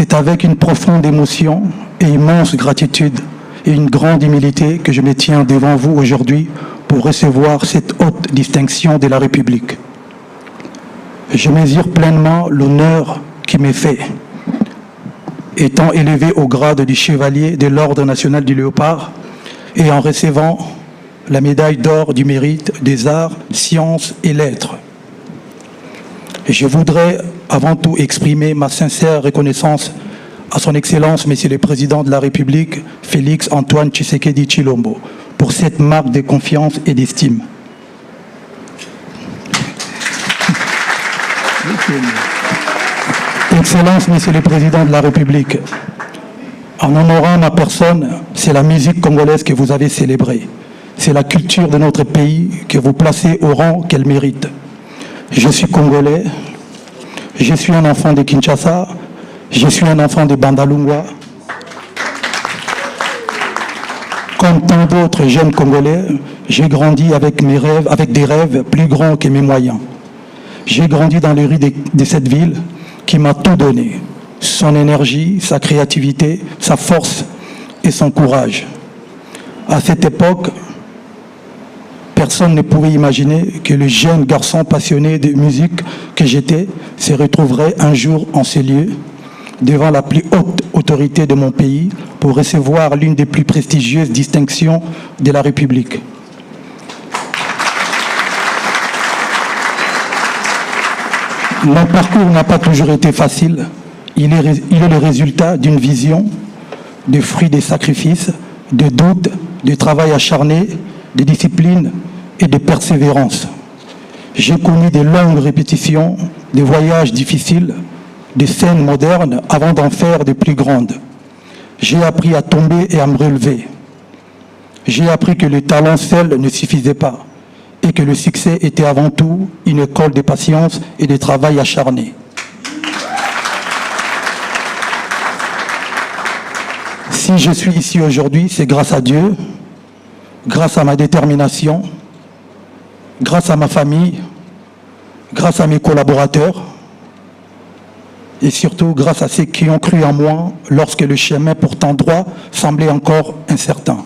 C'est avec une profonde émotion et immense gratitude et une grande humilité que je me tiens devant vous aujourd'hui pour recevoir cette haute distinction de la République. Je mesure pleinement l'honneur qui m'est fait, étant élevé au grade du chevalier de l'Ordre national du Léopard et en recevant la médaille d'or du mérite des arts, sciences et lettres. Je voudrais avant tout exprimer ma sincère reconnaissance à son Excellence, Monsieur le Président de la République, Félix Antoine Tshisekedi Tshilombo, pour cette marque de confiance et d'estime. Excellence, Monsieur le Président de la République, en honorant ma personne, c'est la musique congolaise que vous avez célébrée. C'est la culture de notre pays que vous placez au rang qu'elle mérite. Je suis congolais, je suis un enfant de Kinshasa, je suis un enfant de Bandalungwa. Comme tant d'autres jeunes Congolais, j'ai grandi avec mes rêves, avec des rêves plus grands que mes moyens. J'ai grandi dans les rues de cette ville qui m'a tout donné, son énergie, sa créativité, sa force et son courage. À cette époque, personne ne pouvait imaginer que le jeune garçon passionné de musique que j'étais se retrouverait un jour en ces lieux, devant la plus haute autorité de mon pays, pour recevoir l'une des plus prestigieuses distinctions de la République. Mon parcours n'a pas toujours été facile. Il est le résultat d'une vision, de fruits des sacrifices, de doutes, de travail acharné, de discipline et de persévérance. J'ai connu de longues répétitions, des voyages difficiles, des scènes modernes avant d'en faire de plus grandes. J'ai appris à tomber et à me relever. J'ai appris que le talent seul ne suffisait pas et que le succès était avant tout une école de patience et de travail acharné. Si je suis ici aujourd'hui, c'est grâce à Dieu, grâce à ma détermination, grâce à ma famille, grâce à mes collaborateurs et surtout grâce à ceux qui ont cru en moi lorsque le chemin pourtant droit semblait encore incertain.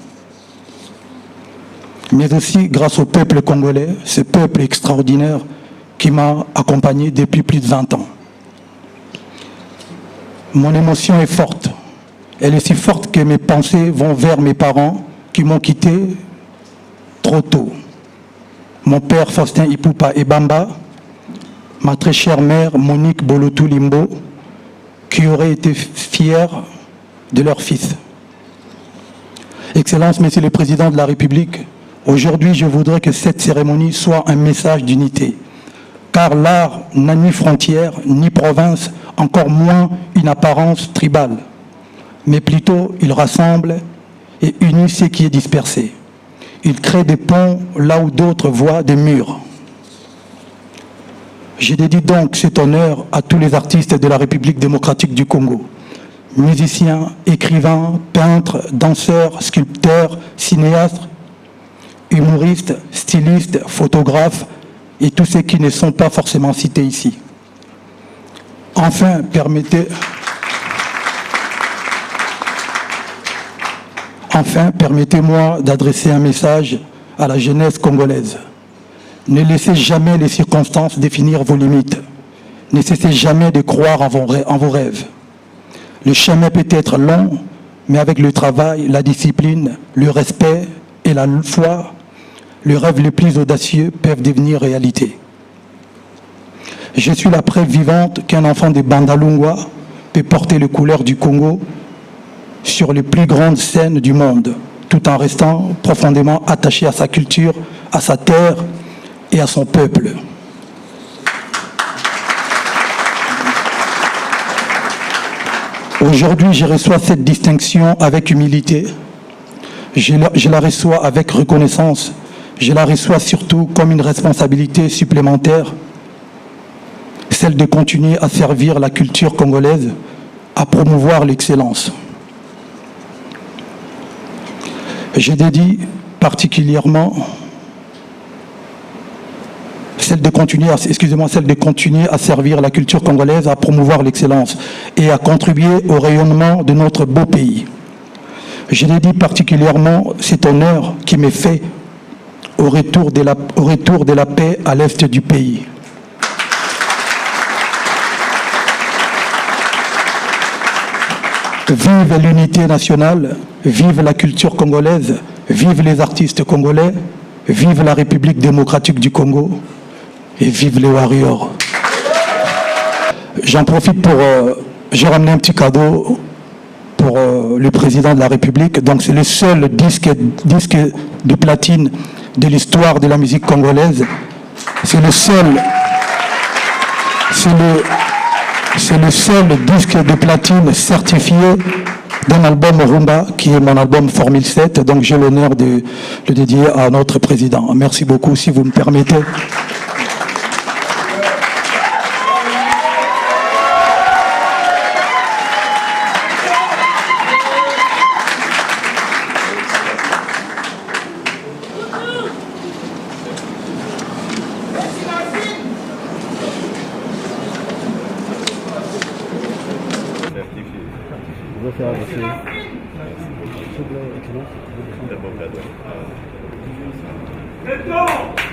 Mais aussi grâce au peuple congolais, ce peuple extraordinaire qui m'a accompagné depuis plus de 20 ans. Mon émotion est forte. Elle est si forte que mes pensées vont vers mes parents qui m'ont quitté trop tôt. Mon père Faustin Ipupa Ebamba, ma très chère mère Monique Bolotou Limbo, qui auraient été fiers de leur fils. Excellence, Monsieur le Président de la République, aujourd'hui je voudrais que cette cérémonie soit un message d'unité, car l'art n'a ni frontières, ni province, encore moins une apparence tribale, mais plutôt il rassemble et unit ce qui est dispersé. Il crée des ponts là où d'autres voient des murs. Je dédie donc cet honneur à tous les artistes de la République démocratique du Congo, musiciens, écrivains, peintres, danseurs, sculpteurs, cinéastes, humoristes, stylistes, photographes et tous ceux qui ne sont pas forcément cités ici. Enfin, permettez-moi d'adresser un message à la jeunesse congolaise. Ne laissez jamais les circonstances définir vos limites. Ne cessez jamais de croire en vos rêves. Le chemin peut être long, mais avec le travail, la discipline, le respect et la foi, les rêves les plus audacieux peuvent devenir réalité. Je suis la preuve vivante qu'un enfant de Bandalungwa peut porter les couleurs du Congo sur les plus grandes scènes du monde, tout en restant profondément attaché à sa culture, à sa terre et à son peuple. Aujourd'hui, je reçois cette distinction avec humilité. Je la reçois avec reconnaissance. Je la reçois surtout comme une responsabilité supplémentaire, celle de continuer à servir la culture congolaise, à promouvoir l'excellence. Je dédie particulièrement celle de continuer à servir la culture congolaise, à promouvoir l'excellence et à contribuer au rayonnement de notre beau pays. Je dédie particulièrement cet honneur qui m'est fait au retour de la paix à l'est du pays. Vive l'unité nationale, vive la culture congolaise, vive les artistes congolais, vive la République démocratique du Congo et vive les warriors. J'en profite pour... j'ai ramené un petit cadeau pour le président de la République. Donc c'est le seul disque de platine de l'histoire de la musique congolaise. C'est le seul disque de platine certifié d'un album Rumba, qui est mon album Formule 7. Donc j'ai l'honneur de le dédier à notre président. Merci beaucoup, si vous me permettez. Let's go!